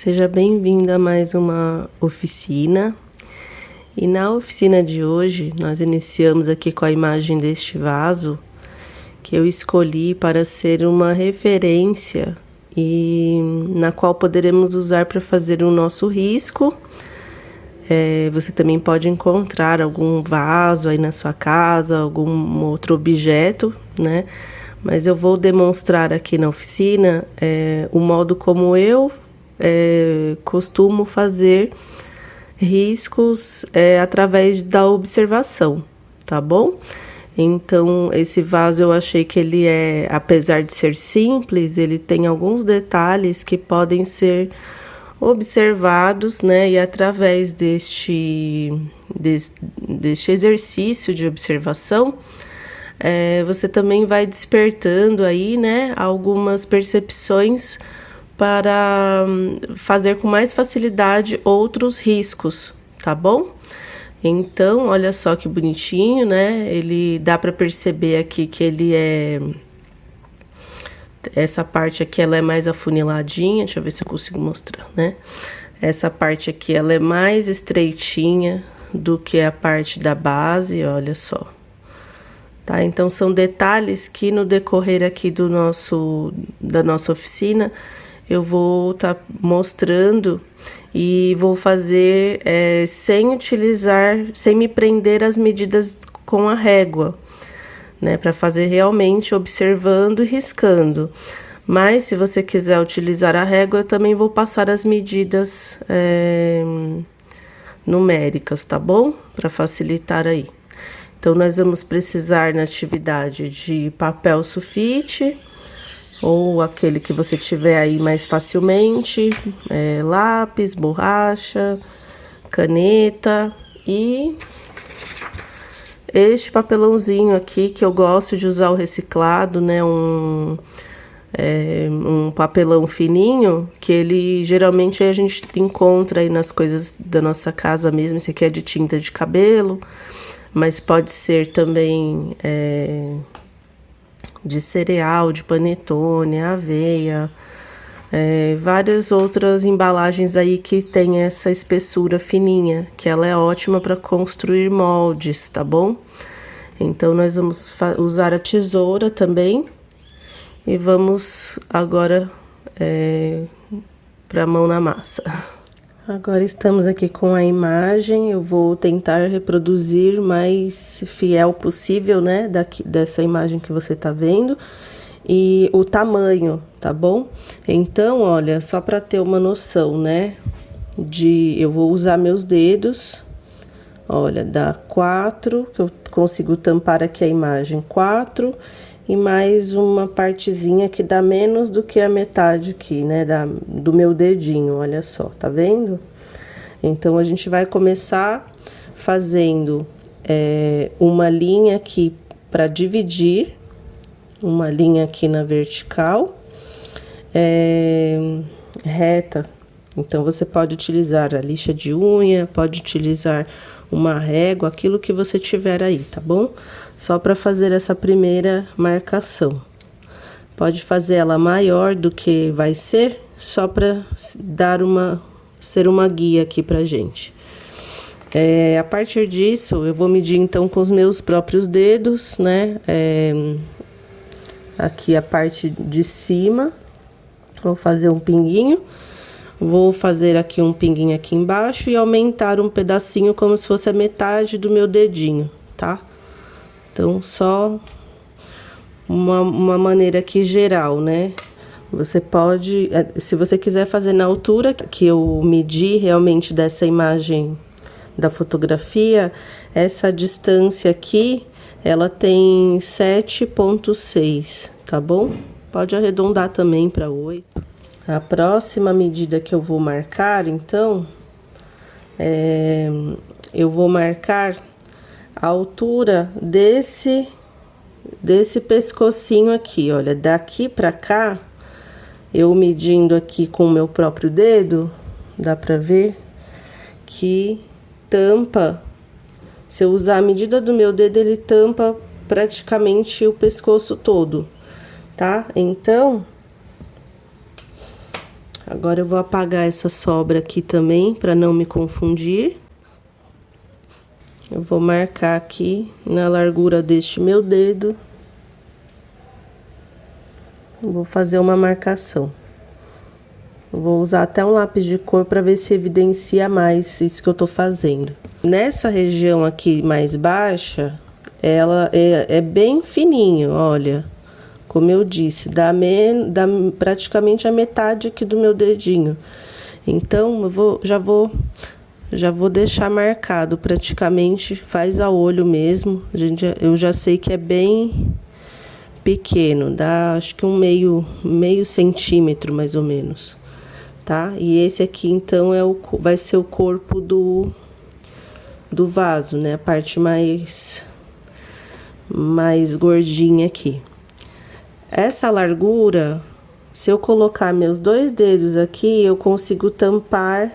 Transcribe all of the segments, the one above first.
Seja bem-vindo a mais uma oficina. E na oficina de hoje, nós iniciamos aqui com a imagem deste vaso, que eu escolhi para ser uma referência e na qual poderemos usar para fazer o nosso risco. Você também pode encontrar algum vaso aí na sua casa, algum outro objeto, né? Mas eu vou demonstrar aqui na oficina o modo como eu costumo fazer riscos através da observação, tá bom? Então, esse vaso eu achei que ele apesar de ser simples, ele tem alguns detalhes que podem ser observados, né? E através deste exercício de observação, você também vai despertando aí, né, algumas percepções para fazer com mais facilidade outros riscos, tá bom? Então, olha só que bonitinho, né? Ele dá para perceber aqui que ele essa parte aqui ela é mais afuniladinha, deixa eu ver se eu consigo mostrar, né? Essa parte aqui ela é mais estreitinha do que a parte da base, olha só. Tá? Então são detalhes que no decorrer aqui da nossa oficina eu vou estar mostrando e vou fazer sem me prender às medidas com a régua, né? Para fazer realmente observando e riscando. Mas se você quiser utilizar a régua, eu também vou passar as medidas numéricas, tá bom? Para facilitar aí. Então, nós vamos precisar na atividade de papel sulfite, ou aquele que você tiver aí mais facilmente, lápis, borracha, caneta e este papelãozinho aqui, que eu gosto de usar o reciclado, né? Um papelão fininho, que ele geralmente a gente encontra aí nas coisas da nossa casa mesmo. Esse aqui é de tinta de cabelo, mas pode ser também de cereal, de panetone, aveia, várias outras embalagens aí que tem essa espessura fininha, que ela é ótima para construir moldes, tá bom? Então, nós vamos usar a tesoura também e vamos agora para a mão na massa. Agora estamos aqui com a imagem, eu vou tentar reproduzir o mais fiel possível, né, dessa imagem que você tá vendo, e o tamanho, tá bom? Então, olha, só para ter uma noção, né, eu vou usar meus dedos, olha, dá 4, que eu consigo tampar aqui a imagem, 4, e mais uma partezinha que dá menos do que a metade aqui, né, do meu dedinho, olha só, tá vendo? Então, a gente vai começar fazendo uma linha aqui para dividir, uma linha aqui na vertical, reta. Então, você pode utilizar a lixa de unha, pode utilizar uma régua, aquilo que você tiver aí, tá bom? Só para fazer essa primeira marcação. Pode fazer ela maior do que vai ser, só para ser uma guia aqui pra gente. A partir disso, eu vou medir então com os meus próprios dedos, né? Aqui a parte de cima, vou fazer um pinguinho. Vou fazer aqui um pinguinho aqui embaixo e aumentar um pedacinho como se fosse a metade do meu dedinho, tá? Então, só uma maneira aqui geral, né? Você pode, se você quiser fazer na altura que eu medi realmente dessa imagem da fotografia, essa distância aqui, ela tem 7,6, tá bom? Pode arredondar também para 8. A próxima medida que eu vou marcar, então, eu vou marcar a altura desse pescocinho aqui, olha, daqui pra cá, eu medindo aqui com o meu próprio dedo, dá pra ver que tampa, se eu usar a medida do meu dedo, ele tampa praticamente o pescoço todo, tá? Então, Agora eu vou apagar essa sobra aqui também, para não me confundir. Eu vou marcar aqui na largura deste meu dedo. Eu vou fazer uma marcação. Eu vou usar até um lápis de cor para ver se evidencia mais isso que eu tô fazendo. Nessa região aqui mais baixa, ela é bem fininho, olha. Como eu disse, dá praticamente a metade aqui do meu dedinho. Então, já vou deixar marcado praticamente, faz a olho mesmo. Eu já sei que é bem pequeno, dá acho que meio centímetro mais ou menos, tá? E esse aqui então vai ser o corpo do vaso, né? A parte mais gordinha aqui. Essa largura, se eu colocar meus 2 dedos aqui, eu consigo tampar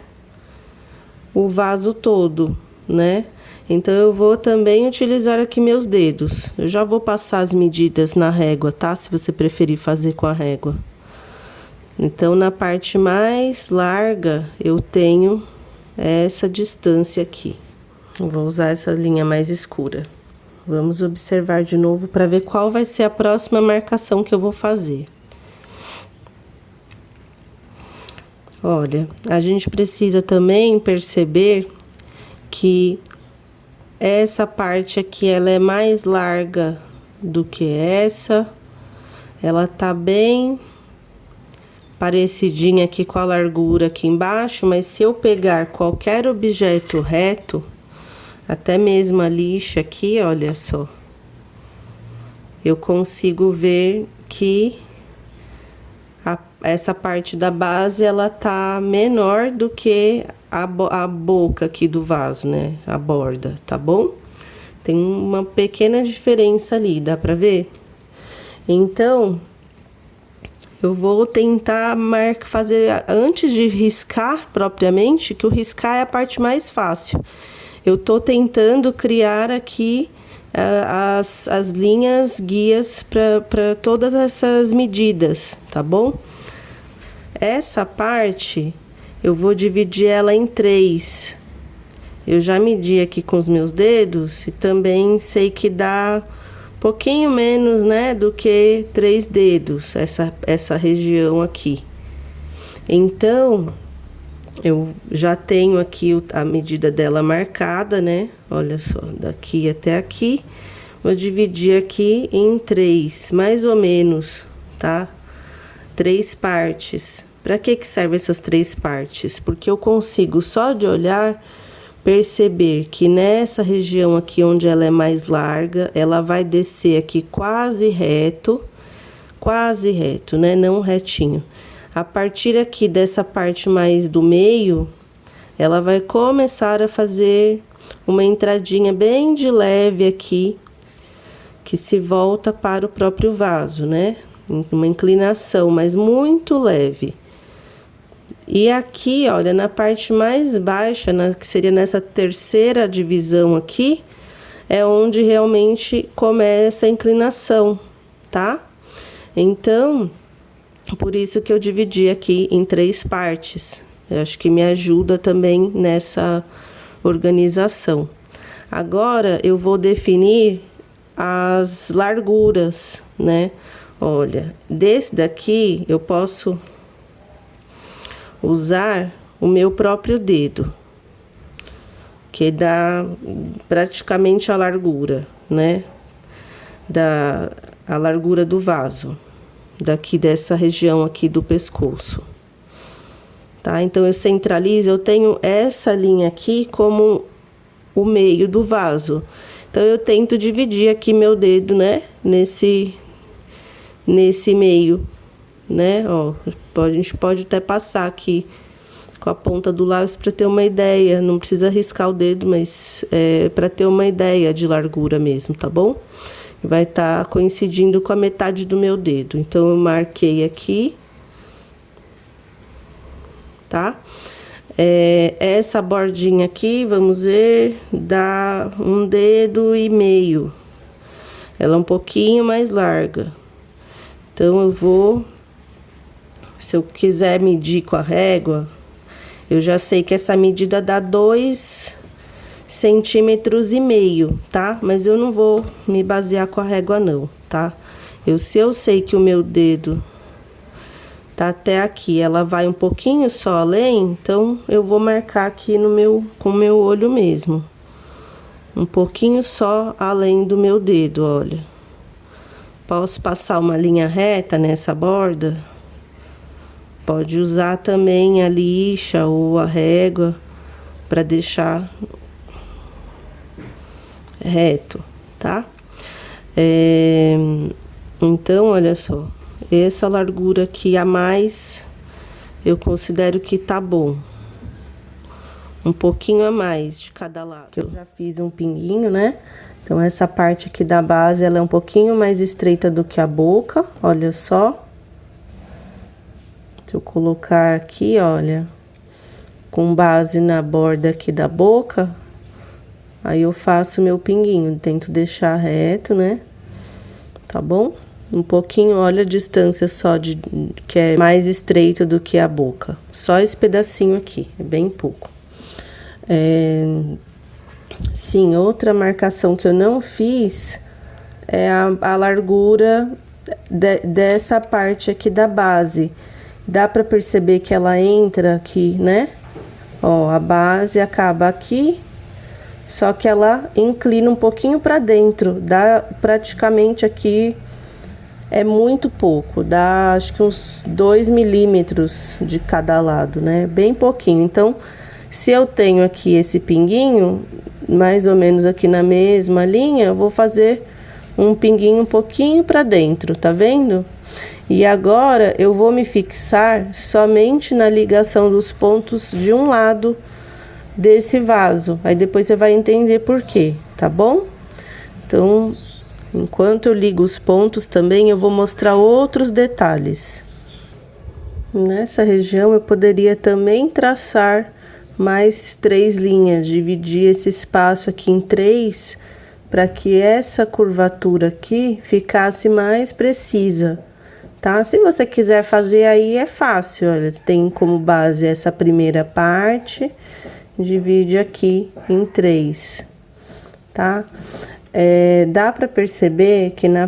o vaso todo, né? Então, eu vou também utilizar aqui meus dedos. Eu já vou passar as medidas na régua, tá? Se você preferir fazer com a régua. Então, na parte mais larga, eu tenho essa distância aqui. Eu vou usar essa linha mais escura. Vamos observar de novo para ver qual vai ser a próxima marcação que eu vou fazer. Olha, a gente precisa também perceber que essa parte aqui, ela é mais larga do que essa. Ela tá bem parecidinha aqui com a largura aqui embaixo, mas se eu pegar qualquer objeto reto, até mesmo a lixa aqui, olha só, eu consigo ver que essa parte da base, ela tá menor do que a boca aqui do vaso, né? A borda, tá bom? Tem uma pequena diferença ali, dá pra ver? Então, eu vou tentar fazer antes de riscar propriamente, que o riscar é a parte mais fácil. Eu tô tentando criar aqui as linhas guias para todas essas medidas, tá bom? Essa parte eu vou dividir ela em 3. Eu já medi aqui com os meus dedos e também sei que dá um pouquinho menos, né, do que 3 dedos, essa região aqui. Então, eu já tenho aqui a medida dela marcada, né? Olha só, daqui até aqui. Vou dividir aqui em 3, mais ou menos, tá? 3 partes. Para que servem essas 3 partes? Porque eu consigo, só de olhar, perceber que nessa região aqui onde ela é mais larga, ela vai descer aqui quase reto, né? Não retinho. A partir aqui dessa parte mais do meio, ela vai começar a fazer uma entradinha bem de leve aqui, que se volta para o próprio vaso, né? Uma inclinação, mas muito leve. E aqui, olha, na parte mais baixa, que seria nessa terceira divisão aqui, é onde realmente começa a inclinação, tá? Então, por isso que eu dividi aqui em 3 partes. Eu acho que me ajuda também nessa organização. Agora, eu vou definir as larguras, né? Olha, desse daqui eu posso usar o meu próprio dedo, que dá praticamente a largura, né? A largura do vaso, daqui dessa região aqui do pescoço, tá? Então, eu centralizo, eu tenho essa linha aqui como o meio do vaso. Então, eu tento dividir aqui meu dedo, né? Nesse meio, né? Ó, a gente pode até passar aqui com a ponta do lápis para ter uma ideia. Não precisa riscar o dedo, mas para ter uma ideia de largura mesmo, tá bom? Vai estar coincidindo com a metade do meu dedo. Então, eu marquei aqui, tá? Essa bordinha aqui, vamos ver, dá 1,5 dedo. Ela é um pouquinho mais larga. Então, eu vou se eu quiser medir com a régua, eu já sei que essa medida dá 2,5 centímetros, tá? Mas eu não vou me basear com a régua não, tá? Se eu sei que o meu dedo tá até aqui, ela vai um pouquinho só além, então eu vou marcar aqui com o meu olho mesmo. Um pouquinho só além do meu dedo, olha. Posso passar uma linha reta nessa borda? Pode usar também a lixa ou a régua para deixar reto, tá? Então, olha só, essa largura aqui a mais, eu considero que tá bom. Um pouquinho a mais de cada lado. Eu já fiz um pinguinho, né? Então, essa parte aqui da base, ela é um pouquinho mais estreita do que a boca, olha só. Se eu colocar aqui, olha, com base na borda aqui da boca, aí eu faço meu pinguinho, tento deixar reto, né? Tá bom? Um pouquinho, olha a distância só que é mais estreita do que a boca. Só esse pedacinho aqui, é bem pouco. Sim, outra marcação que eu não fiz é a largura dessa parte aqui da base. Dá pra perceber que ela entra aqui, né? Ó, a base acaba aqui, só que ela inclina um pouquinho pra dentro. Dá praticamente aqui, é muito pouco. Dá acho que uns 2 milímetros de cada lado, né? Bem pouquinho. Então, se eu tenho aqui esse pinguinho, mais ou menos aqui na mesma linha, eu vou fazer um pinguinho um pouquinho pra dentro, tá vendo? E agora eu vou me fixar somente na ligação dos pontos de um lado desse vaso. Aí depois você vai entender por quê, tá bom? Então, enquanto eu ligo os pontos também, eu vou mostrar outros detalhes. Nessa região eu poderia também traçar mais 3 linhas, dividir esse espaço aqui em 3, para que essa curvatura aqui ficasse mais precisa. Tá? Se você quiser fazer aí, é fácil, olha, tem como base essa primeira parte, divide aqui em 3, tá? Dá pra perceber que na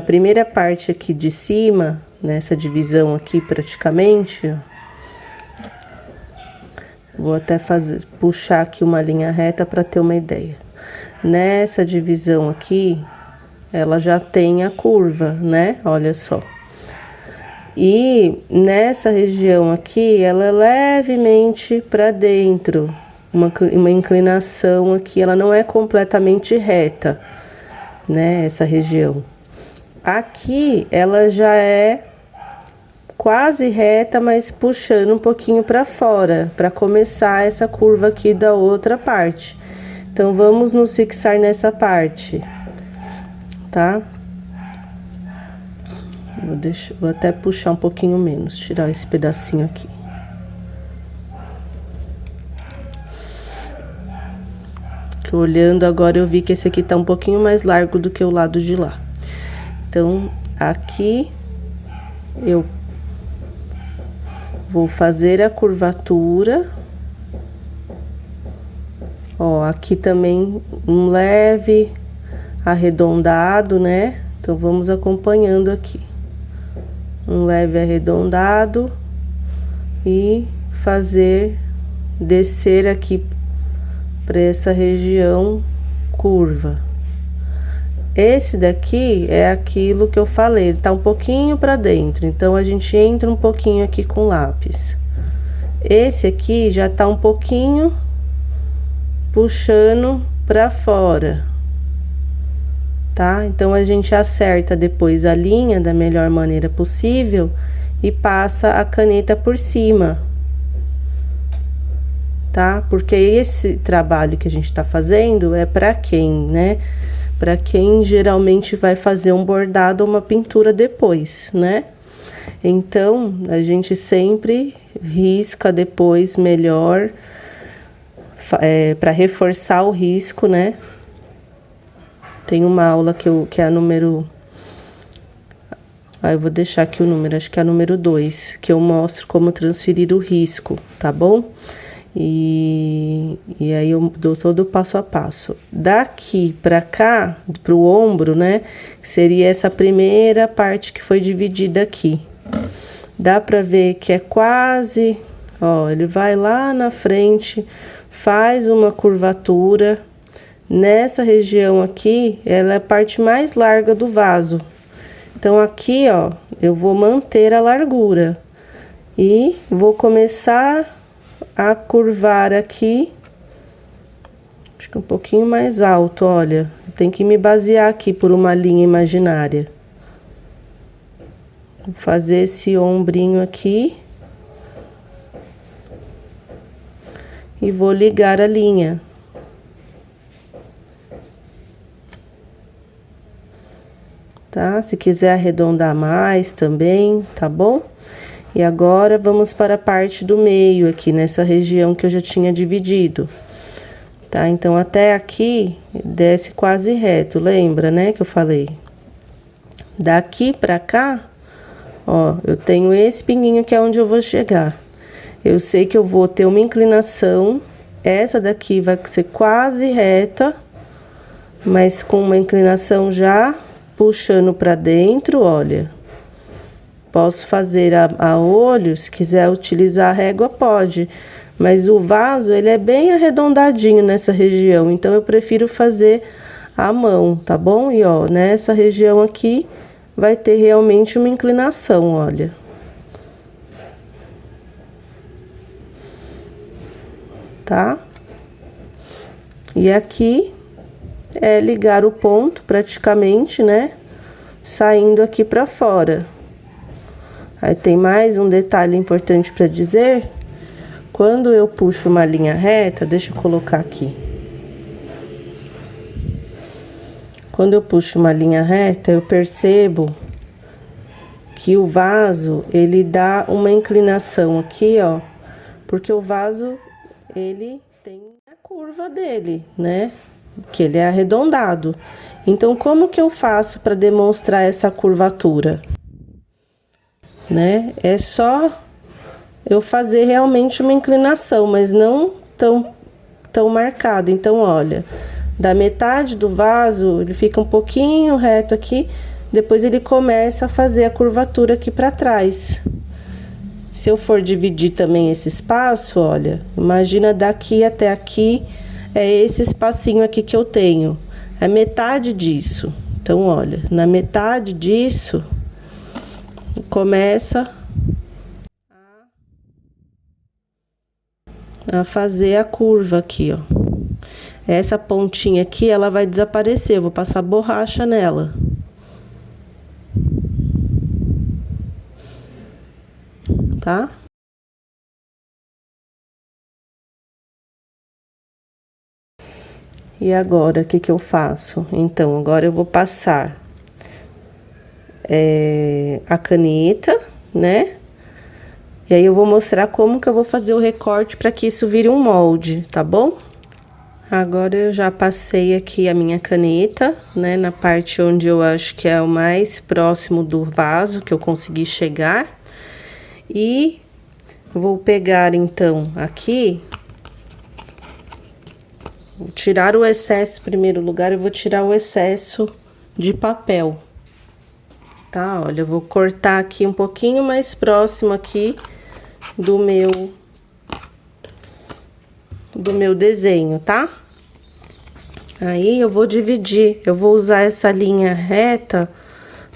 primeira parte aqui de cima, nessa divisão aqui praticamente, ó, vou até puxar aqui uma linha reta para ter uma ideia. Nessa divisão aqui, ela já tem a curva, né? Olha só. E nessa região aqui, ela é levemente para dentro, uma inclinação aqui, ela não é completamente reta, né? Essa região. Aqui, ela já é quase reta, mas puxando um pouquinho para fora, para começar essa curva aqui da outra parte. Então, vamos nos fixar nessa parte, tá? Vou até puxar um pouquinho menos, tirar esse pedacinho aqui. Que olhando agora eu vi que esse aqui tá um pouquinho mais largo do que o lado de lá. Então, aqui eu vou fazer a curvatura. Ó, aqui também um leve arredondado, né? Então, vamos acompanhando aqui. Um leve arredondado e descer aqui para essa região curva. Esse daqui é aquilo que eu falei, ele tá um pouquinho para dentro, então a gente entra um pouquinho aqui com lápis. Esse aqui já tá um pouquinho puxando para fora, tá? Então a gente acerta depois a linha da melhor maneira possível e passa a caneta por cima, tá? Porque esse trabalho que a gente tá fazendo é para quem, né? Para quem geralmente vai fazer um bordado ou uma pintura depois, né? Então, a gente sempre risca depois melhor, para reforçar o risco, né? Tem uma aula que é a número Aí eu vou deixar aqui o número, acho que é o número 2, que eu mostro como transferir o risco, tá bom? E aí eu dou todo o passo a passo. Daqui pra cá, pro ombro, né? Seria essa primeira parte que foi dividida aqui. Dá pra ver que é quase, ó, ele vai lá na frente, faz uma curvatura. Nessa região aqui, ela é a parte mais larga do vaso. Então, aqui, ó, eu vou manter a largura e vou começar a curvar aqui, acho que um pouquinho mais alto, olha. Tem que me basear aqui por uma linha imaginária. Vou fazer esse ombrinho aqui e vou ligar a linha. Tá? Se quiser arredondar mais também, tá bom? E agora vamos para a parte do meio aqui, nessa região que eu já tinha dividido. Tá? Então, até aqui, desce quase reto, lembra, né, que eu falei? Daqui pra cá, ó, eu tenho esse pinguinho que é onde eu vou chegar. Eu sei que eu vou ter uma inclinação, essa daqui vai ser quase reta, mas com uma inclinação já puxando pra dentro, olha. Posso fazer a olho, se quiser utilizar a régua, pode. Mas o vaso, ele é bem arredondadinho nessa região, então eu prefiro fazer à mão, tá bom? E ó, nessa região aqui, vai ter realmente uma inclinação, olha. Tá? E aqui é ligar o ponto, praticamente, né? Saindo aqui pra fora. Aí tem mais um detalhe importante para dizer. Quando eu puxo uma linha reta, deixa eu colocar aqui. Quando eu puxo uma linha reta, eu percebo que o vaso, ele dá uma inclinação aqui, ó. Porque o vaso, ele tem a curva dele, né? Que ele é arredondado. Então, como que eu faço para demonstrar essa curvatura? Né? É só eu fazer realmente uma inclinação, mas não tão marcado. Então, olha, da metade do vaso, ele fica um pouquinho reto aqui, depois ele começa a fazer a curvatura aqui para trás. Se eu for dividir também esse espaço, olha, imagina daqui até aqui, é esse espacinho aqui que eu tenho, é metade disso. Então, olha, na metade disso, começa a fazer a curva aqui, ó. Essa pontinha aqui, ela vai desaparecer, eu vou passar borracha nela. Tá? E agora, o que que eu faço? Então, agora eu vou passar a caneta, né? E aí eu vou mostrar como que eu vou fazer o recorte para que isso vire um molde, tá bom? Agora eu já passei aqui a minha caneta, né, na parte onde eu acho que é o mais próximo do vaso que eu consegui chegar. E vou pegar então aqui, vou tirar o excesso em primeiro lugar, eu vou tirar o excesso de papel. Tá? Olha, eu vou cortar aqui um pouquinho mais próximo aqui do meu desenho, tá? Aí eu vou dividir, eu vou usar essa linha reta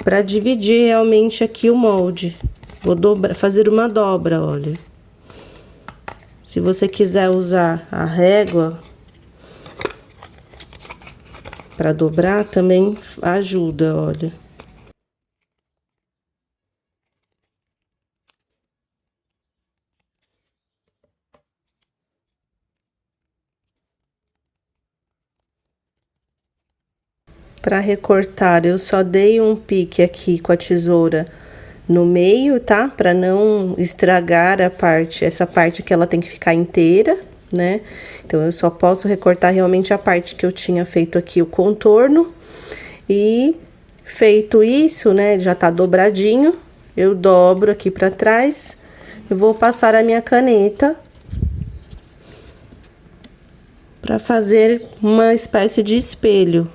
para dividir realmente aqui o molde. Vou fazer uma dobra, olha. Se você quiser usar a régua para dobrar, também ajuda, olha. Para recortar, eu só dei um pique aqui com a tesoura no meio, tá? Para não estragar essa parte que ela tem que ficar inteira, né? Então, eu só posso recortar realmente a parte que eu tinha feito aqui, o contorno. E Feito isso, né, já tá dobradinho, eu dobro aqui pra trás, eu vou passar a minha caneta pra fazer uma espécie de espelho.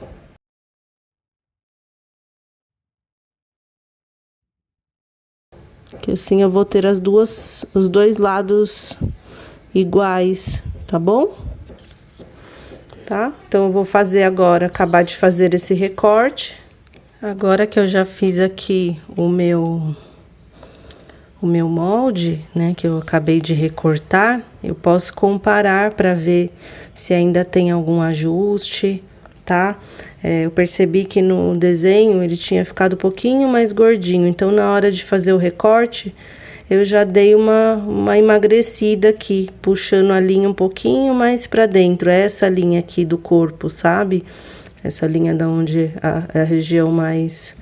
Que assim eu vou ter os dois lados iguais, tá bom? Tá? Então eu vou fazer agora, acabar de fazer esse recorte. Agora que eu já fiz aqui o meu molde, né, que eu acabei de recortar, eu posso comparar para ver se ainda tem algum ajuste, tá? Eu percebi que no desenho ele tinha ficado um pouquinho mais gordinho, então na hora de fazer o recorte, eu já dei uma emagrecida aqui, puxando a linha um pouquinho mais para dentro, essa linha aqui do corpo, sabe? Essa linha da onde a região mais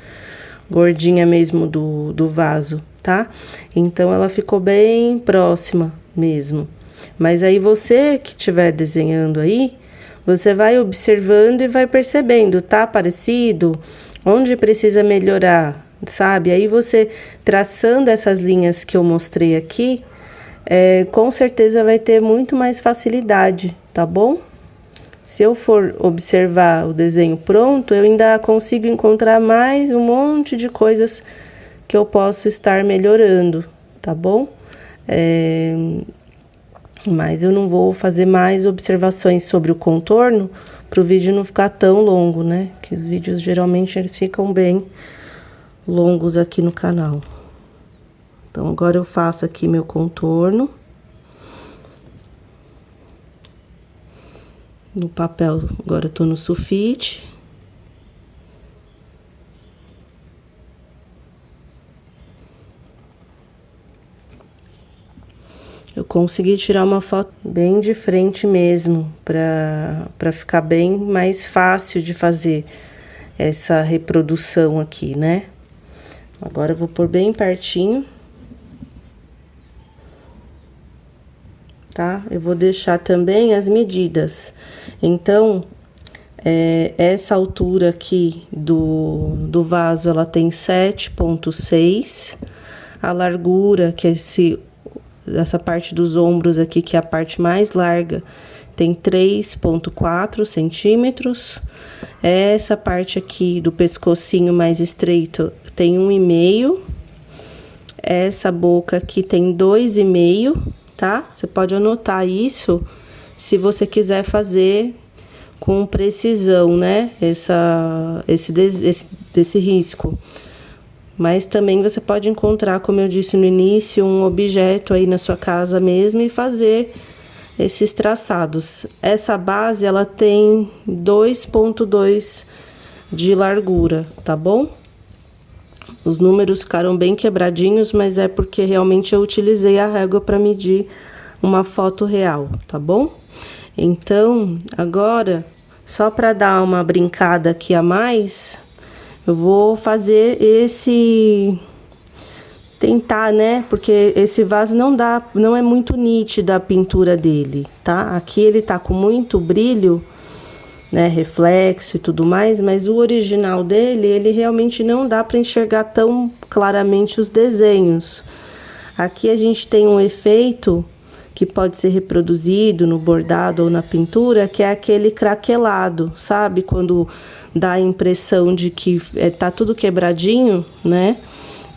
gordinha mesmo do vaso, tá? Então, ela ficou bem próxima mesmo. Mas aí, você que estiver desenhando aí, você vai observando e vai percebendo, tá parecido? Onde precisa melhorar, sabe? Aí, você traçando essas linhas que eu mostrei aqui, com certeza vai ter muito mais facilidade, tá bom? Se eu for observar o desenho pronto, eu ainda consigo encontrar mais um monte de coisas que eu posso estar melhorando, tá bom? Mas eu não vou fazer mais observações sobre o contorno para o vídeo não ficar tão longo, né? Que os vídeos geralmente eles ficam bem longos aqui no canal. Então, agora eu faço aqui meu contorno. No papel, agora eu tô no sulfite. Eu consegui tirar uma foto bem de frente mesmo, pra ficar bem mais fácil de fazer essa reprodução aqui, né? Agora eu vou pôr bem pertinho. Tá? Eu vou deixar também as medidas. Então, essa altura aqui do vaso, ela tem 7,6. A largura, que é essa parte dos ombros aqui, que é a parte mais larga, tem 3,4 centímetros. Essa parte aqui do pescocinho mais estreito tem 1,5. Essa boca aqui tem 2,5. Tá? Você pode anotar isso se você quiser fazer com precisão, né? Esse risco. Mas também você pode encontrar, como eu disse no início, um objeto aí na sua casa mesmo e fazer esses traçados. Essa base, ela tem 2,2 de largura, tá bom? Os números ficaram bem quebradinhos, mas é porque realmente eu utilizei a régua para medir uma foto real, tá bom? Então, agora, só para dar uma brincada aqui a mais, eu vou fazer tentar, né? Porque esse vaso não é muito nítida a pintura dele, tá? Aqui ele tá com muito brilho, né, reflexo e tudo mais, mas o original dele, ele realmente não dá para enxergar tão claramente os desenhos. Aqui a gente tem um efeito que pode ser reproduzido no bordado ou na pintura, que é aquele craquelado, sabe? Quando dá a impressão de que tá tudo quebradinho, né?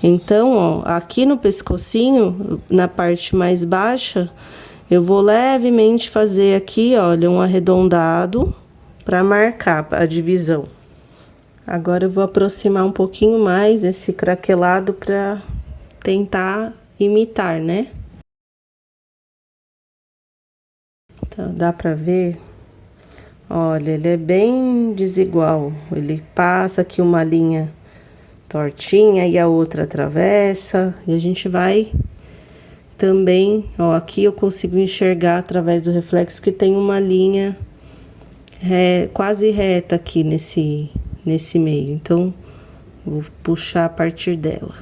Então, ó, aqui no pescocinho, na parte mais baixa, eu vou levemente fazer aqui, olha, um arredondado para marcar a divisão. Agora eu vou aproximar um pouquinho mais esse craquelado para tentar imitar, né? Então, dá para ver? Olha, ele é bem desigual. Ele passa aqui uma linha tortinha e a outra atravessa. E a gente vai também, ó, aqui eu consigo enxergar através do reflexo que tem uma linha quase reta aqui nesse meio. Então, vou puxar a partir dela.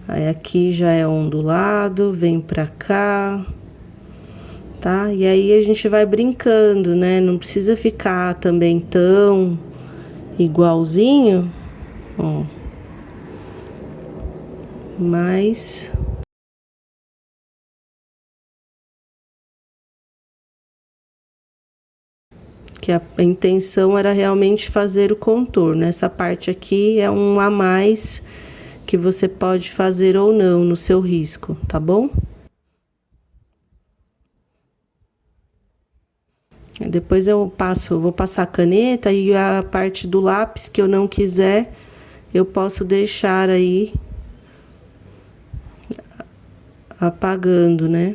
Aí aqui já é ondulado, vem pra cá, tá? E aí a gente vai brincando, né? Não precisa ficar também tão igualzinho, Ó. Mas que a intenção era realmente fazer o contorno. Essa parte aqui é um a mais que você pode fazer ou não no seu risco, tá bom? Depois vou passar a caneta e a parte do lápis que eu não quiser, eu posso deixar aí apagando, né?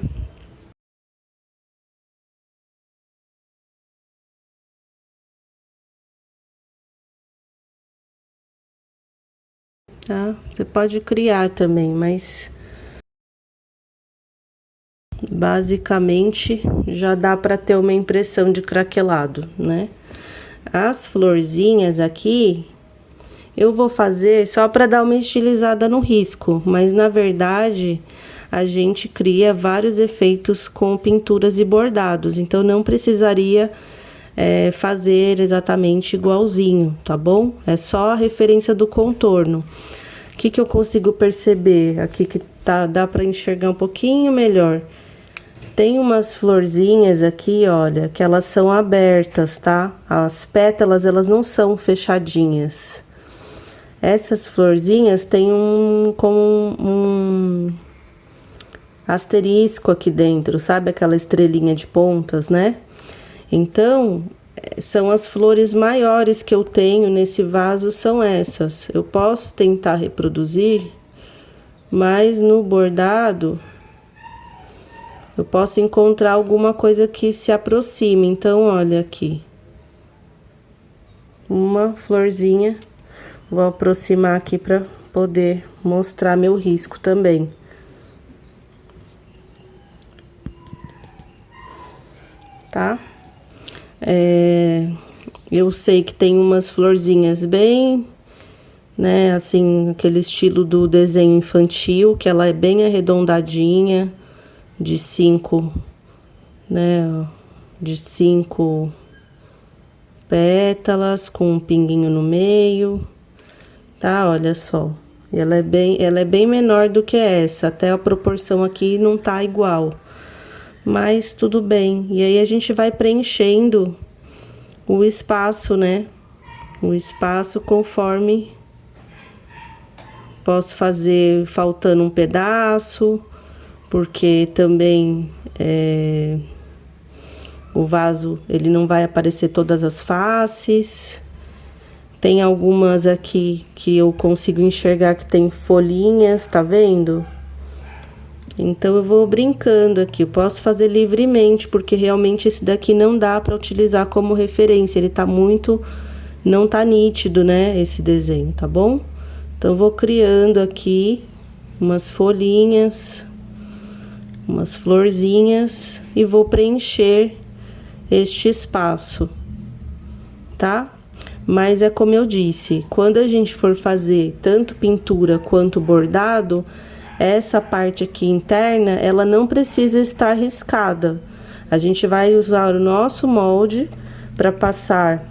Tá? Você pode criar também, mas basicamente já dá para ter uma impressão de craquelado, né? As florzinhas aqui eu vou fazer só para dar uma estilizada no risco, mas na verdade a gente cria vários efeitos com pinturas e bordados, então não precisaria fazer exatamente igualzinho, tá bom? É só a referência do contorno. O que eu consigo perceber aqui que dá para enxergar um pouquinho melhor? Tem umas florzinhas aqui, olha, que elas são abertas, tá? As pétalas, elas não são fechadinhas. Essas florzinhas têm como um asterisco aqui dentro, sabe? Aquela estrelinha de pontas, né? Então, são as flores maiores que eu tenho nesse vaso, são essas. Eu posso tentar reproduzir, mas no bordado eu posso encontrar alguma coisa que se aproxime. Então, olha aqui. Uma florzinha. Vou aproximar aqui para poder mostrar meu risco também. Tá? Eu sei que tem umas florzinhas bem, né, assim, aquele estilo do desenho infantil, que ela é bem arredondadinha, de 5, né, de 5 pétalas, com um pinguinho no meio, tá? Olha só, ela é bem menor do que essa, até a proporção aqui não tá igual, mas tudo bem. E aí a gente vai preenchendo o espaço, né? O espaço conforme posso fazer faltando um pedaço, porque também o vaso ele não vai aparecer todas as faces. Tem algumas aqui que eu consigo enxergar que tem folhinhas, tá vendo? Então eu vou brincando aqui, eu posso fazer livremente, porque realmente esse daqui não dá para utilizar como referência, ele tá muito, não tá nítido, né, esse desenho, tá bom? Então eu vou criando aqui umas folhinhas, umas florzinhas e vou preencher este espaço, tá? Mas é como eu disse, quando a gente for fazer tanto pintura quanto bordado, essa parte aqui interna, ela não precisa estar riscada. A gente vai usar o nosso molde para passar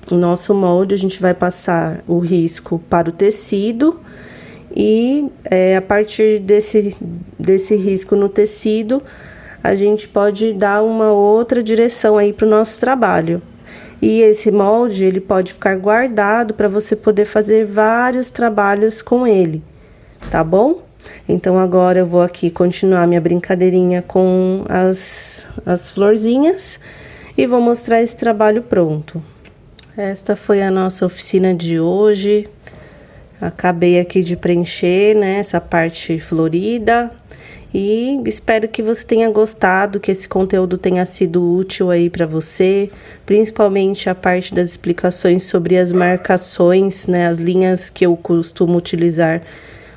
o nosso molde, a gente vai passar o risco para o tecido e a partir desse risco no tecido, a gente pode dar uma outra direção aí para o nosso trabalho. E esse molde, ele pode ficar guardado para você poder fazer vários trabalhos com ele, tá bom? Então, agora eu vou aqui continuar minha brincadeirinha com as florzinhas e vou mostrar esse trabalho pronto. Esta foi a nossa oficina de hoje. Acabei aqui de preencher, né, essa parte florida. E espero que você tenha gostado, que esse conteúdo tenha sido útil aí para você, principalmente a parte das explicações sobre as marcações, né, as linhas que eu costumo utilizar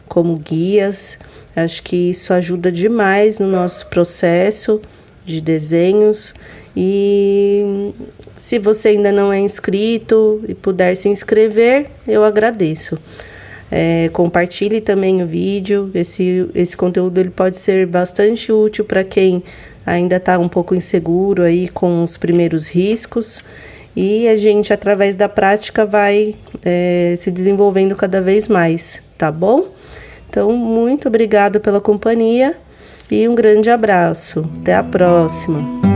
como guias. Acho que isso ajuda demais no nosso processo de desenhos. E se você ainda não é inscrito e puder se inscrever, eu agradeço. Compartilhe também o vídeo, esse conteúdo ele pode ser bastante útil para quem ainda está um pouco inseguro aí com os primeiros riscos. e a gente, através da prática, vai se desenvolvendo cada vez mais, tá bom? Então, muito obrigado pela companhia e um grande abraço. Até a próxima!